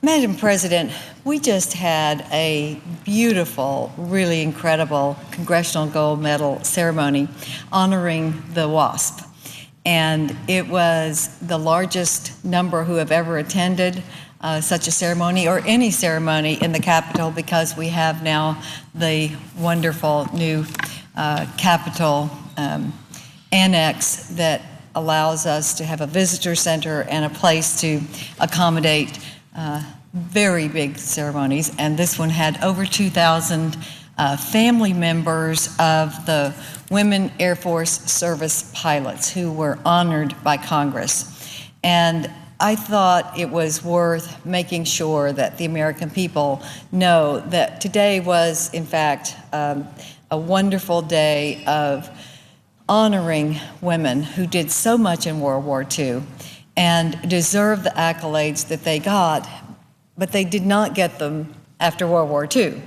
Madam President, we just had a beautiful, really incredible Congressional Gold Medal ceremony honoring the WASP. And it was the largest number who have ever attended such a ceremony or any ceremony in the Capitol, because we have now the wonderful new Capitol annex that allows us to have a visitor center and a place to accommodate very big ceremonies. And this one had over 2,000 family members of the women Air Force service pilots who were honored by Congress. And I thought it was worth making sure that the American people know that today was, in fact, a wonderful day of honoring women who did so much in World War II and deserve the accolades that they got, but they did not get them after World War II.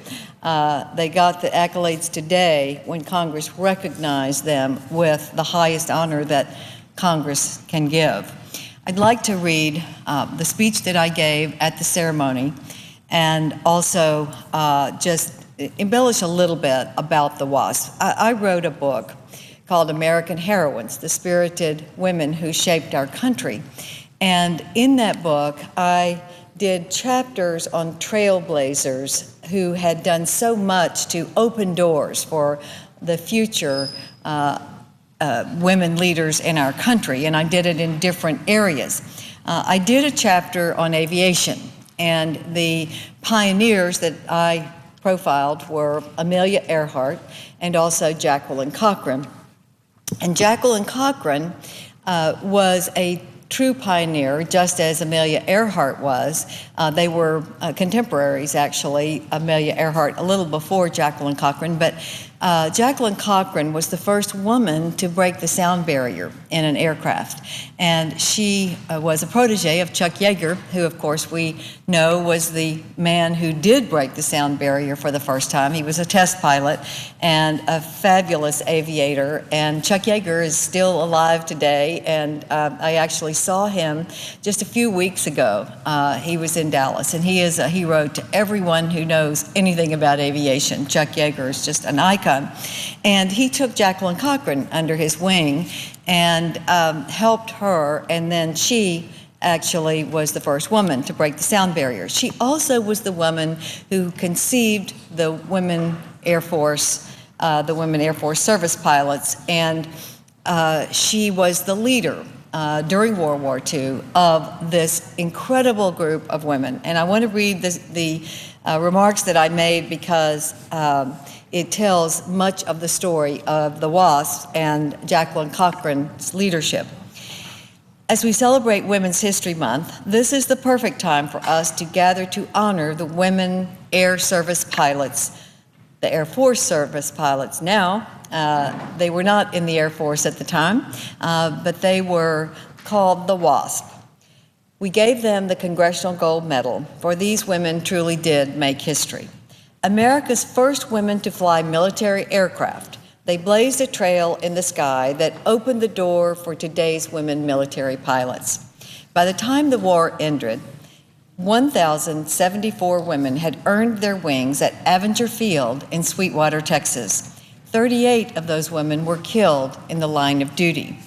They got the accolades today when Congress recognized them with the highest honor that Congress can give. I'd like to read the speech that I gave at the ceremony and also just embellish a little bit about the WASP. I wrote a book called American Heroines, the Spirited Women Who Shaped Our Country. And in that book, I did chapters on trailblazers who had done so much to open doors for the future women leaders in our country, and I did it in different areas. I did a chapter on aviation, and the pioneers that I profiled were Amelia Earhart and also Jacqueline Cochran. And Jacqueline Cochran was a true pioneer, just as Amelia Earhart was. They were contemporaries, actually. Amelia Earhart a little before Jacqueline Cochran, but Jacqueline Cochran was the first woman to break the sound barrier in an aircraft. And she was a protege of Chuck Yeager, who, of course, we know was the man who did break the sound barrier for the first time. He was a test pilot and a fabulous aviator. And Chuck Yeager is still alive today. And I actually saw him just a few weeks ago. He was in Dallas, and he is a hero to everyone who knows anything about aviation. Chuck Yeager is just an icon. And he took Jacqueline Cochran under his wing and helped her, and then she actually was the first woman to break the sound barrier. She also was the woman who conceived the women Air Force service pilots, and she was the leader during World War II of this incredible group of women. And I want to read the remarks that I made because it tells much of the story of the WASP and Jacqueline Cochran's leadership. As we celebrate Women's History Month, this is the perfect time for us to gather to honor the women air service pilots, the Air Force service pilots now. They were not in the Air Force at the time, but they were called the WASP. We gave them the Congressional Gold Medal, for these women truly did make history. America's first women to fly military aircraft. They blazed a trail in the sky that opened the door for today's women military pilots. By the time the war ended, 1,074 women had earned their wings at Avenger Field in Sweetwater, Texas. 38 of those women were killed in the line of duty.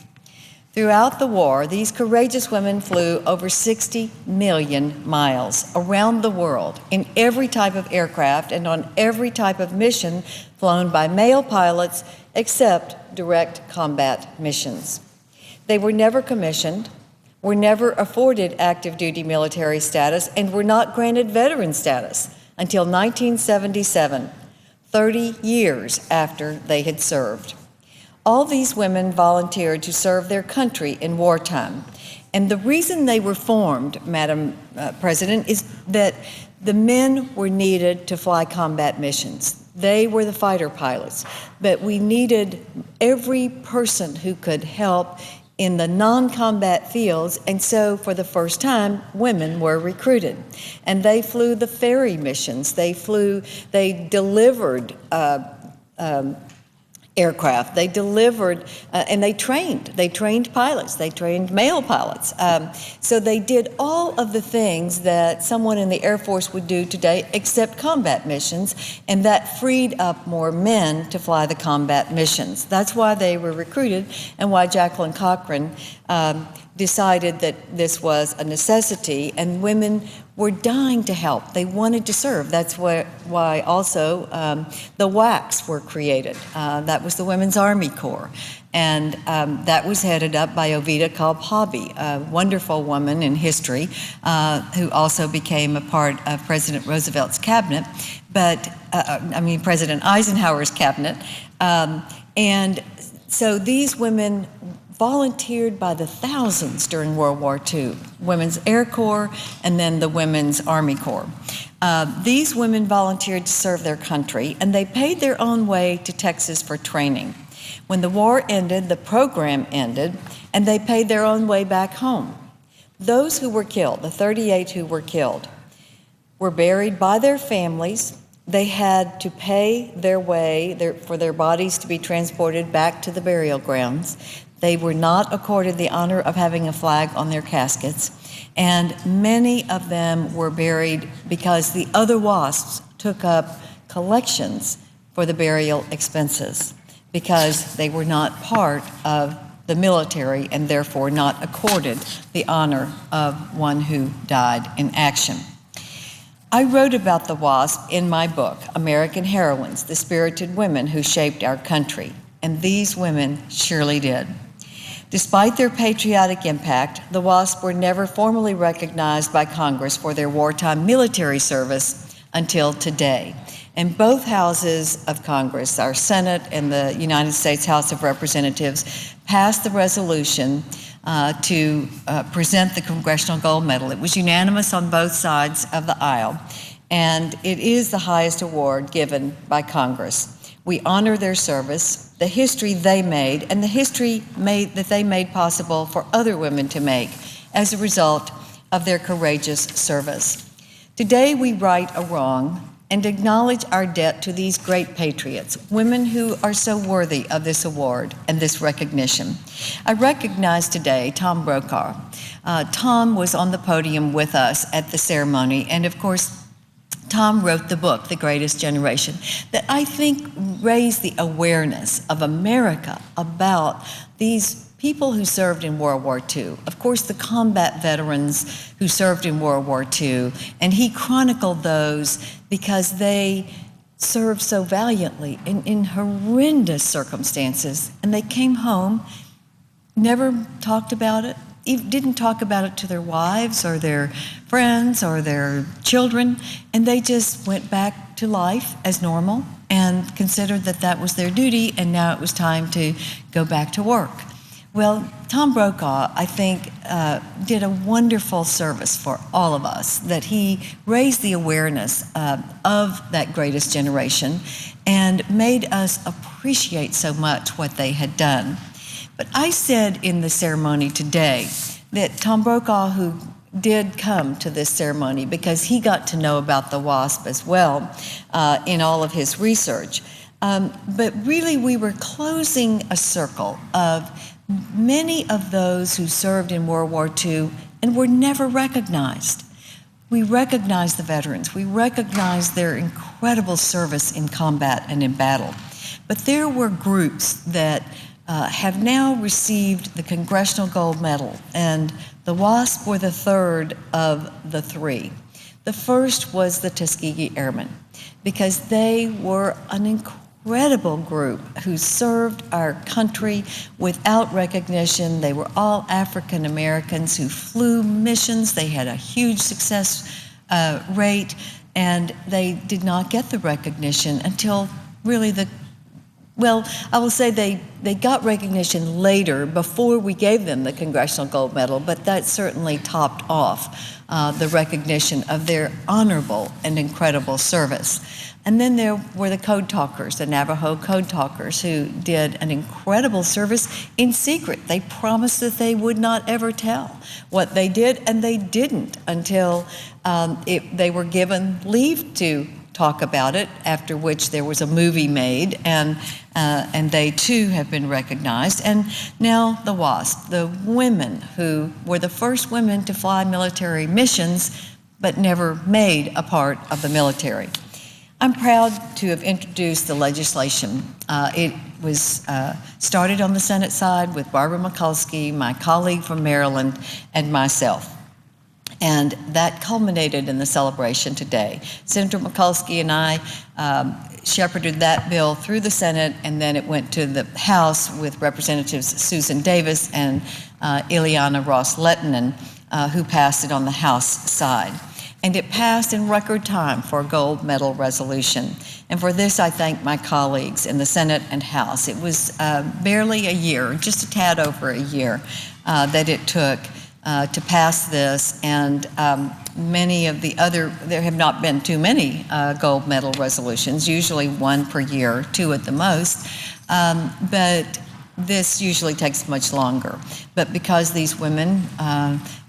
Throughout the war, these courageous women flew over 60 million miles around the world in every type of aircraft and on every type of mission flown by male pilots except direct combat missions. They were never commissioned, were never afforded active duty military status, and were not granted veteran status until 1977, 30 years after they had served. All these women volunteered to serve their country in wartime. And the reason they were formed, Madam President, is that the men were needed to fly combat missions. They were the fighter pilots, but we needed every person who could help in the non-combat fields, and so for the first time, women were recruited. And they flew the ferry missions. They delivered aircraft. They delivered, and they trained. They trained pilots. They trained male pilots. So they did all of the things that someone in the Air Force would do today, except combat missions, and that freed up more men to fly the combat missions. That's why they were recruited, and why Jacqueline Cochran decided that this was a necessity, and women were dying to help. They wanted to serve. That's why also the WACs were created. That was the Women's Army Corps. And that was headed up by Ovida Kalb-Hobby, a wonderful woman in history who also became a part of President Roosevelt's cabinet, President Eisenhower's cabinet. And so these women volunteered by the thousands during World War II, Women's Air Corps and then the Women's Army Corps. These women volunteered to serve their country, and they paid their own way to Texas for training. When the war ended, the program ended, and they paid their own way back home. Those who were killed, the 38 who were killed, were buried by their families. They had to pay their way for their bodies to be transported back to the burial grounds. They were not accorded the honor of having a flag on their caskets, and many of them were buried because the other WASPs took up collections for the burial expenses because they were not part of the military and therefore not accorded the honor of one who died in action. I wrote about the WASP in my book, American Heroines, the Spirited Women Who Shaped Our Country, and these women surely did. Despite their patriotic impact, the WASP were never formally recognized by Congress for their wartime military service until today. And both houses of Congress, our Senate and the United States House of Representatives, passed the resolution to present the Congressional Gold Medal. It was unanimous on both sides of the aisle, and it is the highest award given by Congress. We honor their service, the history they made, and the history that they made possible for other women to make as a result of their courageous service. Today we right a wrong and acknowledge our debt to these great patriots, women who are so worthy of this award and this recognition. I recognize today Tom Brokaw. Tom was on the podium with us at the ceremony, and of course, Tom wrote the book, The Greatest Generation, that I think raised the awareness of America about these people who served in World War II. Of course, the combat veterans who served in World War II, and he chronicled those because they served so valiantly in horrendous circumstances, and they came home, never talked about it, didn't talk about it to their wives or their friends or their children, and they just went back to life as normal and considered that that was their duty, and now it was time to go back to work. Well, Tom Brokaw, I think, did a wonderful service for all of us, that he raised the awareness of that greatest generation and made us appreciate so much what they had done. But I said in the ceremony today that Tom Brokaw, who did come to this ceremony because he got to know about the WASP as well in all of his research, but really we were closing a circle of many of those who served in World War II and were never recognized. We recognize the veterans. We recognize their incredible service in combat and in battle. But there were groups that have now received the Congressional Gold Medal, and the WASP were the third of the three. The first was the Tuskegee Airmen, because they were an incredible group who served our country without recognition. They were all African Americans who flew missions. They had a huge success rate, and they did not get the recognition until really I will say they got recognition later, before we gave them the Congressional Gold Medal, but that certainly topped off the recognition of their honorable and incredible service. And then there were the Code Talkers, the Navajo Code Talkers, who did an incredible service in secret. They promised that they would not ever tell what they did, and they didn't until they were given leave to talk about it, after which there was a movie made, and they too have been recognized. And now the WASP, the women who were the first women to fly military missions but never made a part of the military. I'm proud to have introduced the legislation. It was started on the Senate side with Barbara Mikulski, my colleague from Maryland, and myself. And that culminated in the celebration today. Senator Mikulski and I shepherded that bill through the Senate, and then it went to the House with Representatives Susan Davis and Ileana Ross-Lehtinen, who passed it on the House side. And it passed in record time for a gold medal resolution. And for this, I thank my colleagues in the Senate and House. It was barely a year, just a tad over a year, that it took to pass this, and many of the other, there have not been too many gold medal resolutions, usually one per year, two at the most, but this usually takes much longer. But because these women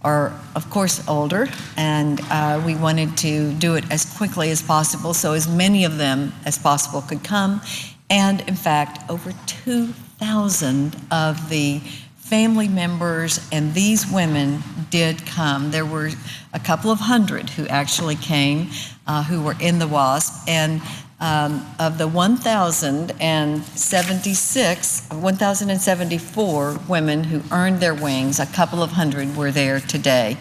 are, of course, older, and we wanted to do it as quickly as possible, so as many of them as possible could come, and in fact, over 2,000 of the family members and these women did come. There were a couple of hundred who actually came, who were in the WASP, and of the 1,074 women who earned their wings, a couple of hundred were there today.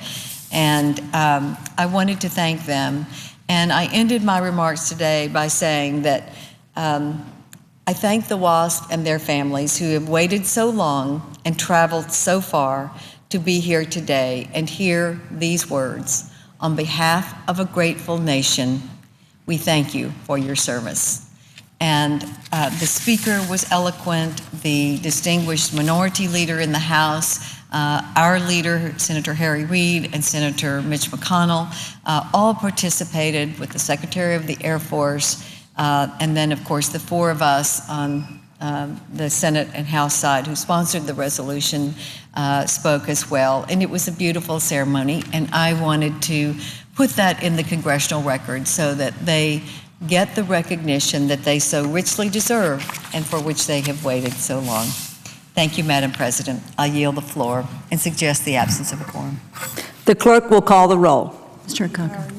And I wanted to thank them. And I ended my remarks today by saying that I thank the WASP and their families who have waited so long and traveled so far to be here today and hear these words. On behalf of a grateful nation, we thank you for your service. And the speaker was eloquent, the distinguished minority leader in the House, our leader, Senator Harry Reid, and Senator Mitch McConnell, all participated with the Secretary of the Air Force, and then, of course, the four of us on the Senate and House side who sponsored the resolution spoke as well. And it was a beautiful ceremony, and I wanted to put that in the congressional record so that they get the recognition that they so richly deserve and for which they have waited so long. Thank you, Madam President. I yield the floor and suggest the absence of a quorum. The clerk will call the roll. Mr. Coker.